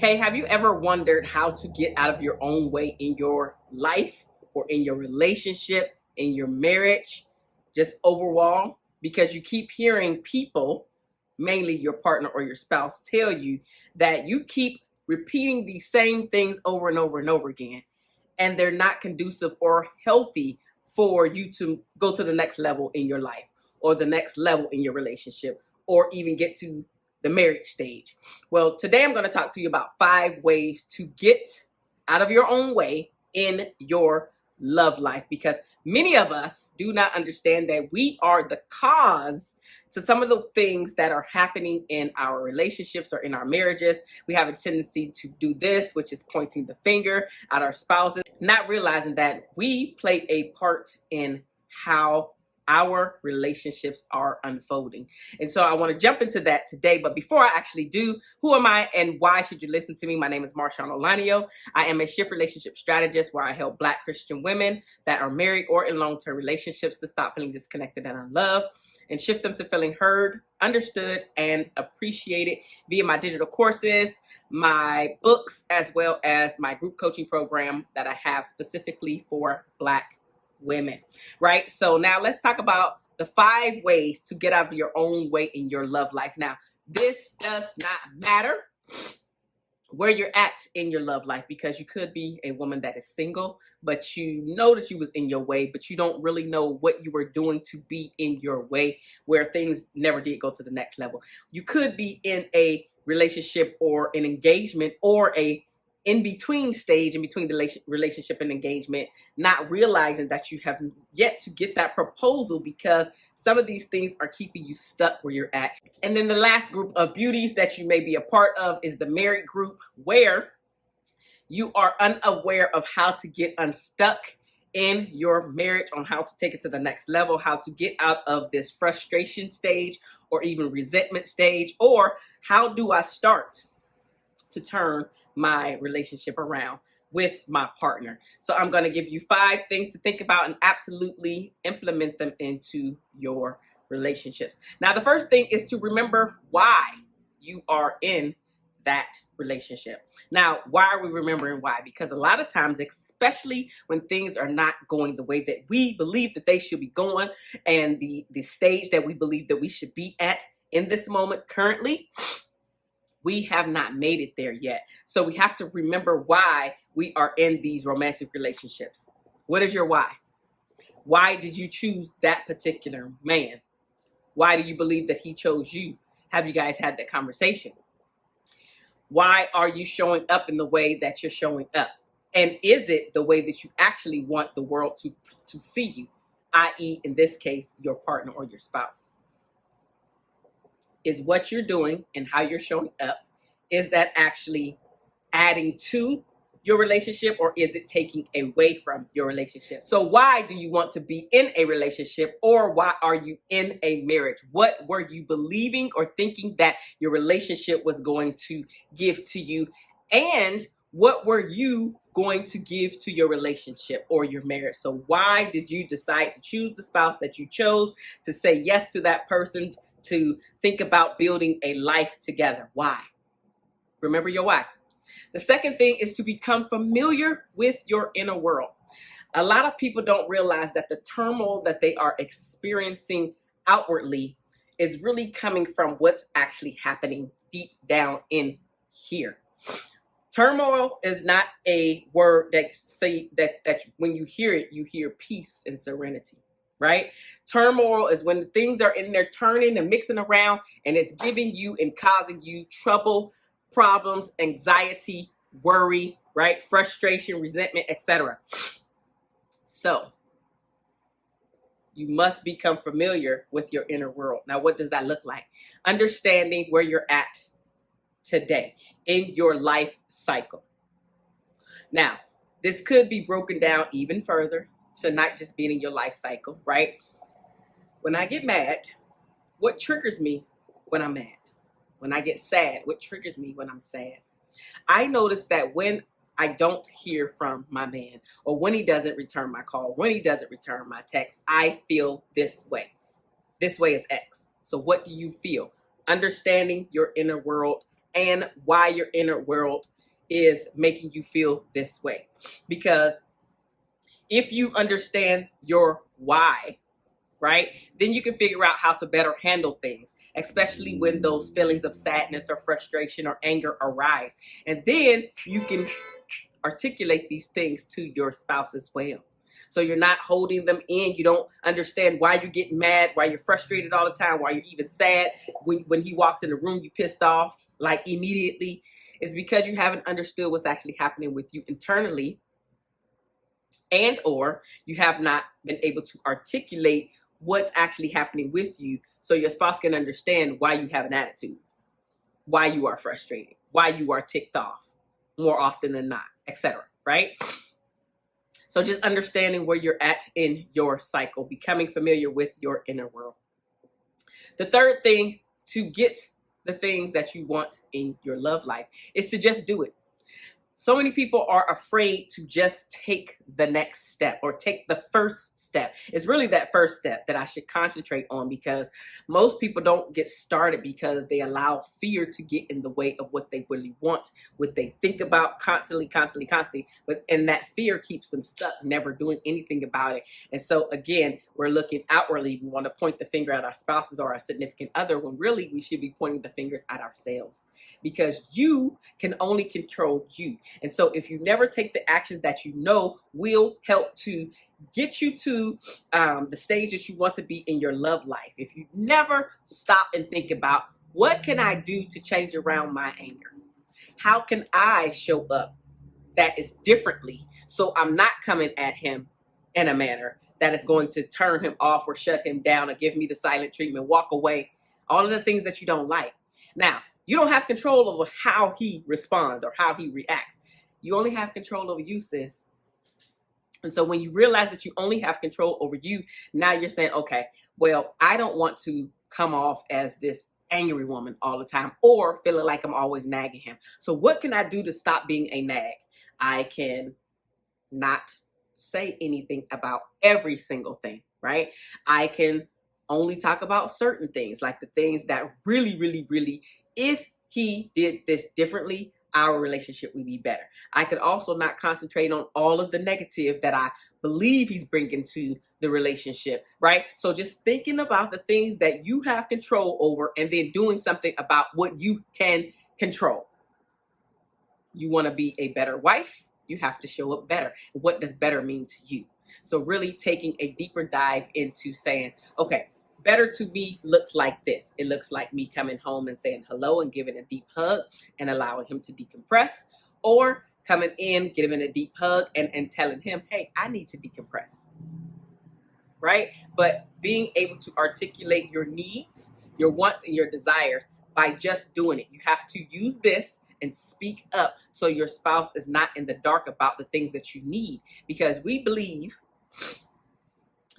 Hey, have you ever wondered how to get out of your own way in your life or in your relationship, in your marriage, just overall? Because you keep hearing people, mainly your partner or your spouse, tell you that you keep repeating these same things over and over and over again, and they're not conducive or healthy for you to go to the next level in your life or the next level in your relationship or even get to the marriage stage. Well, today I'm going to talk to you about 5 ways to get out of your own way in your love life, because many of us do not understand that we are the cause to some of the things that are happening in our relationships or in our marriages. We have a tendency to do this, which is pointing the finger at our spouses, not realizing that we play a part in how our relationships are unfolding. And so I want to jump into that today. But before I actually do, who am I and why should you listen to me? My name is Marshawn Olanio. I am a shift relationship strategist where I help Black Christian women that are married or in long-term relationships to stop feeling disconnected and unloved and shift them to feeling heard, understood, and appreciated via my digital courses, my books, as well as my group coaching program that I have specifically for Black women, right? So now let's talk about the 5 ways to get out of your own way in your love life. Now, this does not matter where you're at in your love life, because you could be a woman that is single, but you know that you was in your way, but you don't really know what you were doing to be in your way, where things never did go to the next level. You could be in a relationship or an engagement or a in-between stage in between the relationship and engagement, not realizing that you have yet to get that proposal because some of these things are keeping you stuck where you're at. And then the last group of beauties that you may be a part of is the married group, where you are unaware of how to get unstuck in your marriage, on how to take it to the next level, how to get out of this frustration stage or even resentment stage, or how do I start to turn my relationship around with my partner. So I'm going to give you 5 things to think about and absolutely implement them into your relationships. Now, the first thing is to remember why you are in that relationship. Now, why are we remembering why? Because a lot of times, especially when things are not going the way that we believe that they should be going, and the stage that we believe that we should be at in this moment currently, we have not made it there yet. So we have to remember why we are in these romantic relationships. What is your why? Why did you choose that particular man? Why do you believe that he chose you? Have you guys had that conversation? Why are you showing up in the way that you're showing up? And is it the way that you actually want the world to see you, i.e., in this case, your partner or your spouse? Is what you're doing and how you're showing up, is that actually adding to your relationship, or is it taking away from your relationship? So why do you want to be in a relationship, or why are you in a marriage? What were you believing or thinking that your relationship was going to give to you? And what were you going to give to your relationship or your marriage? So why did you decide to choose the spouse that you chose, to say yes to that person, to think about building a life together? Why? Remember your why. The second thing is to become familiar with your inner world. A lot of people don't realize that the turmoil that they are experiencing outwardly is really coming from what's actually happening deep down in here. Turmoil is not a word that when you hear it, you hear peace and serenity, right? Turmoil is when things are in there turning and mixing around, and it's giving you and causing you trouble, problems, anxiety, worry, right? Frustration, resentment, etc. So you must become familiar with your inner world. Now, what does that look like? Understanding where you're at today in your life cycle. Now, this could be broken down even further to not just being in your life cycle, right? When I get mad, what triggers me when I'm mad? When I get sad, what triggers me when I'm sad? I notice that when I don't hear from my man, or when he doesn't return my call, when he doesn't return my text, I feel this way. This way is X. So what do you feel? Understanding your inner world and why your inner world is making you feel this way. Because if you understand your why, right, then you can figure out how to better handle things, especially when those feelings of sadness or frustration or anger arise. And then you can articulate these things to your spouse as well. So you're not holding them in. You don't understand why you're getting mad, why you're frustrated all the time, why you're even sad. When he walks in the room, you pissed off like immediately. It's because you haven't understood what's actually happening with you internally, and or you have not been able to articulate what's actually happening with you so your spouse can understand why you have an attitude, why you are frustrated, why you are ticked off more often than not, etc. Right? So just understanding where you're at in your cycle, becoming familiar with your inner world. The third thing to get the things that you want in your love life is to just do it. So many people are afraid to just take the next step or take the first step. It's really that first step that I should concentrate on, because most people don't get started because they allow fear to get in the way of what they really want, what they think about constantly. And that fear keeps them stuck, never doing anything about it. And so again, we're looking outwardly. We want to point the finger at our spouses or our significant other, when really we should be pointing the fingers at ourselves, because you can only control you. And so if you never take the actions that you know will help to get you to the stage that you want to be in your love life, if you never stop and think about, what can I do to change around my anger? How can I show up that is differently, so I'm not coming at him in a manner that is going to turn him off or shut him down or give me the silent treatment, walk away, all of the things that you don't like. Now, you don't have control over how he responds or how he reacts. You only have control over you, sis. And so when you realize that you only have control over you, now you're saying, okay, well, I don't want to come off as this angry woman all the time or feeling like I'm always nagging him. So what can I do to stop being a nag? I can not say anything about every single thing, right? I can only talk about certain things, like the things that really, if he did this differently, our relationship would be better. I could also not concentrate on all of the negative that I believe he's bringing to the relationship, right? So just thinking about the things that you have control over and then doing something about what you can control. You want to be a better wife, you have to show up better. What does better mean to you? So really taking a deeper dive into saying, okay, better to me looks like this. It looks like me coming home and saying hello and giving a deep hug and allowing him to decompress, or coming in, giving a deep hug and telling him, hey, I need to decompress, right? But being able to articulate your needs, your wants, and your desires by just doing it. You have to use this and speak up so your spouse is not in the dark about the things that you need, because we believe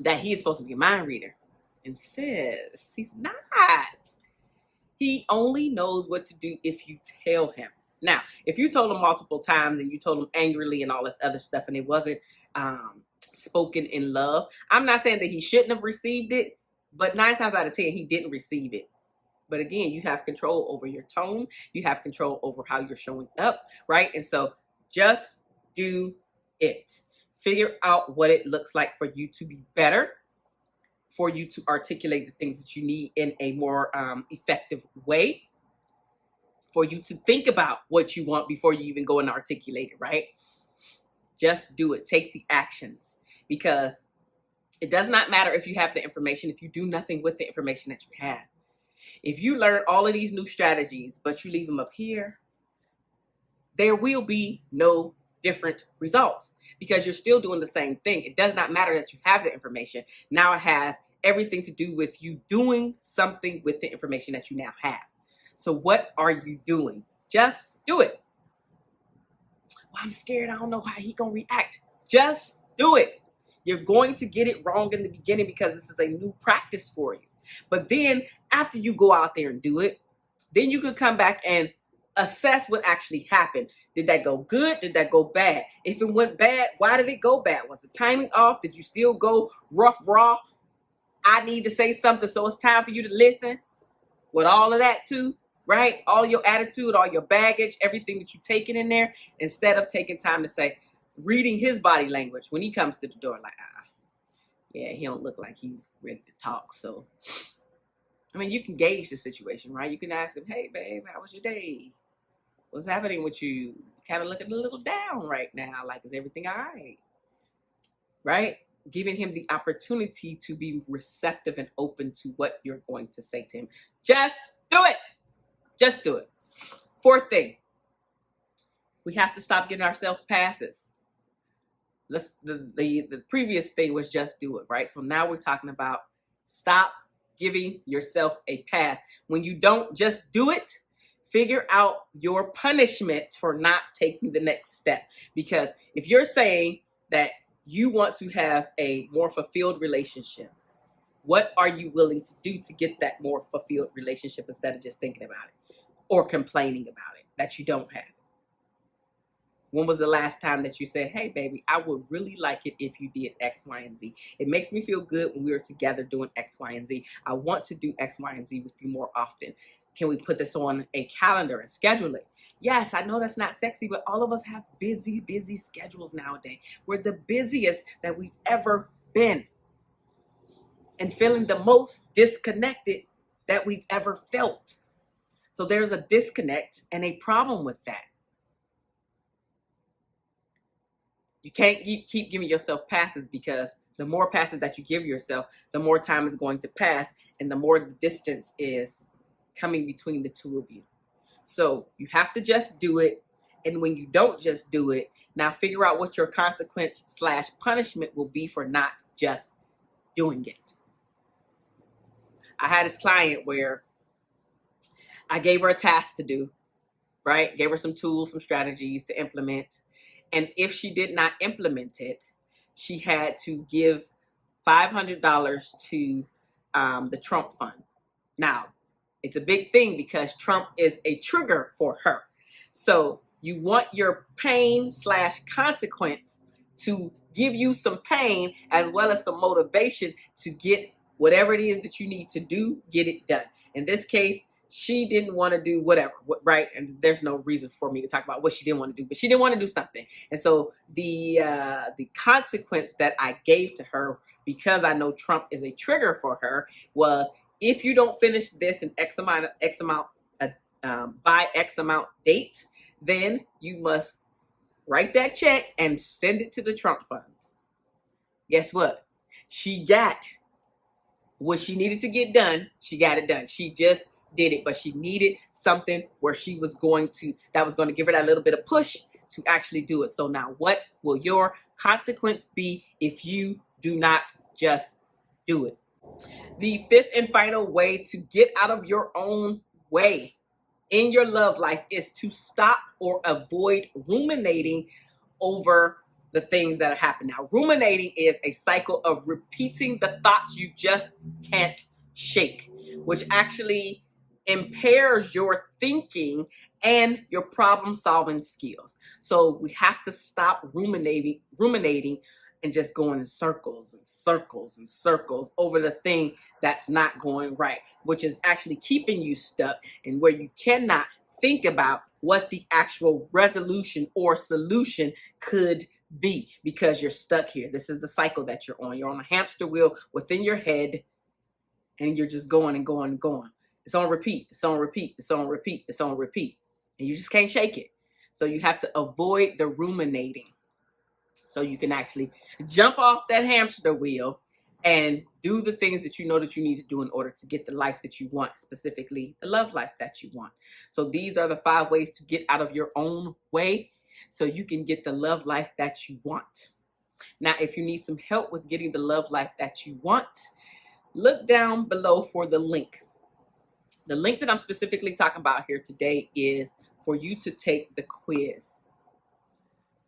that he is supposed to be a mind reader. And says he's not. He only knows what to do if you tell him. Now, if you told him multiple times and you told him angrily and all this other stuff and it wasn't spoken in love, I'm not saying that he shouldn't have received it, but 9 times out of 10, he didn't receive it. But again, you have control over your tone. You have control over how you're showing up, right? And so just do it. Figure out what it looks like for you to be better, for you to articulate the things that you need in a more effective way, for you to think about what you want before you even go and articulate it, right? Just do it. Take the actions, because it does not matter if you have the information if you do nothing with the information that you have. If you learn all of these new strategies, but you leave them up here, there will be no different results, because you're still doing the same thing. It does not matter that you have the information. Now it has everything to do with you doing something with the information that you now have. So what are you doing? Just do it. Well, I'm scared. I don't know how he's going to react. Just do it. You're going to get it wrong in the beginning because this is a new practice for you. But then after you go out there and do it, then you can come back and assess what actually happened. Did that go good? Did that go bad? If it went bad, why did it go bad? Was the timing off? Did you still go rough, raw? I need to say something, so it's time for you to listen with all of that too. right? All your attitude, all your baggage, everything that you've taken in there, instead of taking time to say, reading his body language when he comes to the door, like, yeah, he don't look like he ready to talk. So, I mean, you can gauge the situation, right? You can ask him, hey, babe, how was your day? What's happening with you? Kind of looking a little down right now. Like, is everything all right? Right? Giving him the opportunity to be receptive and open to what you're going to say to him. Just do it. Just do it. Fourth thing, we have to stop giving ourselves passes. The previous thing was just do it, right? So now we're talking about stop giving yourself a pass. When you don't just do it, figure out your punishment for not taking the next step. Because if you're saying that you want to have a more fulfilled relationship, what are you willing to do to get that more fulfilled relationship instead of just thinking about it or complaining about it that you don't have? When was the last time that you said, hey, baby, I would really like it if you did X, Y, and Z. It makes me feel good when we are together doing X, Y, and Z. I want to do X, Y, and Z with you more often. Can we put this on a calendar and schedule it? Yes, I know that's not sexy, but all of us have busy, busy schedules nowadays. We're the busiest that we've ever been and feeling the most disconnected that we've ever felt. So there's a disconnect and a problem with that. You can't keep giving yourself passes, because the more passes that you give yourself, the more time is going to pass and the more the distance is coming between the two of you. So you have to just do it. And when you don't just do it, now figure out what your consequence / punishment will be for not just doing it. I had this client where I gave her a task to do, right? Gave her some tools, some strategies to implement. And if she did not implement it, she had to give $500 to the Trump fund. Now, it's a big thing because Trump is a trigger for her. So you want your pain / consequence to give you some pain as well as some motivation to get whatever it is that you need to do, get it done. In this case, she didn't want to do whatever, right? And there's no reason for me to talk about what she didn't want to do, but she didn't want to do something. And so the consequence that I gave to her, because I know Trump is a trigger for her, was if you don't finish this in X amount by X amount date, then you must write that check and send it to the Trump fund. Guess what? She got what she needed to get done. She got it done. She just did it, but she needed something where she was going to, that was going to give her that little bit of push to actually do it. So now what will your consequence be if you do not just do it? The fifth and final way to get out of your own way in your love life is to stop or avoid ruminating over the things that are happening. Now, ruminating is a cycle of repeating the thoughts you just can't shake, which actually impairs your thinking and your problem solving skills. So we have to stop ruminating and just going in circles and circles and circles over the thing that's not going right, which is actually keeping you stuck and where you cannot think about what the actual resolution or solution could be, because you're stuck here. This is the cycle that you're on. You're on a hamster wheel within your head and you're just going and going and going. It's on repeat. It's on repeat. It's on repeat. It's on repeat. And you just can't shake it. So you have to avoid the ruminating so you can actually jump off that hamster wheel and do the things that you know that you need to do in order to get the life that you want, specifically the love life that you want. So these are the 5 ways to get out of your own way so you can get the love life that you want. Now, if you need some help with getting the love life that you want, look down below for the link. The link that I'm specifically talking about here today is for you to take the quiz.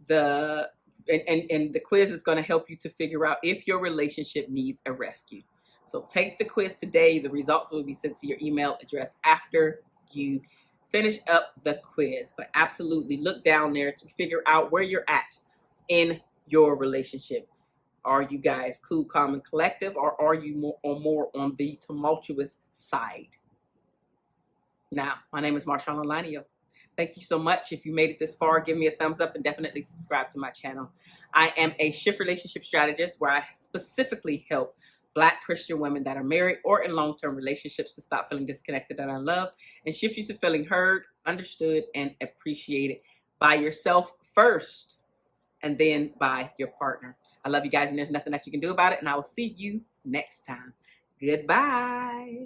And the quiz is going to help you to figure out if your relationship needs a rescue. So take the quiz today. The results will be sent to your email address after you finish up the quiz. But absolutely look down there to figure out where you're at in your relationship. Are you guys cool, calm, and collective, or are you more on the tumultuous side? Now, my name is Marshawn Alanio. Thank you so much. If you made it this far, give me a thumbs up and definitely subscribe to my channel. I am a shift relationship strategist where I specifically help Black Christian women that are married or in long-term relationships to stop feeling disconnected and unloved and shift you to feeling heard, understood, and appreciated by yourself first and then by your partner. I love you guys, and there's nothing that you can do about it, and I will see you next time. Goodbye.